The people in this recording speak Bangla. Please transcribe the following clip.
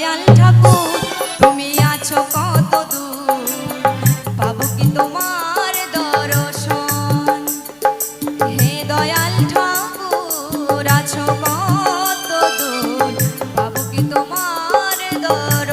দয়াল ঠাকুর তুমি আছো কত দূর, পাবো কি তোমার দর্শন। হে দয়াল ঠাকুর আছো কত দূর, পাবো কি তোমার দর্শন।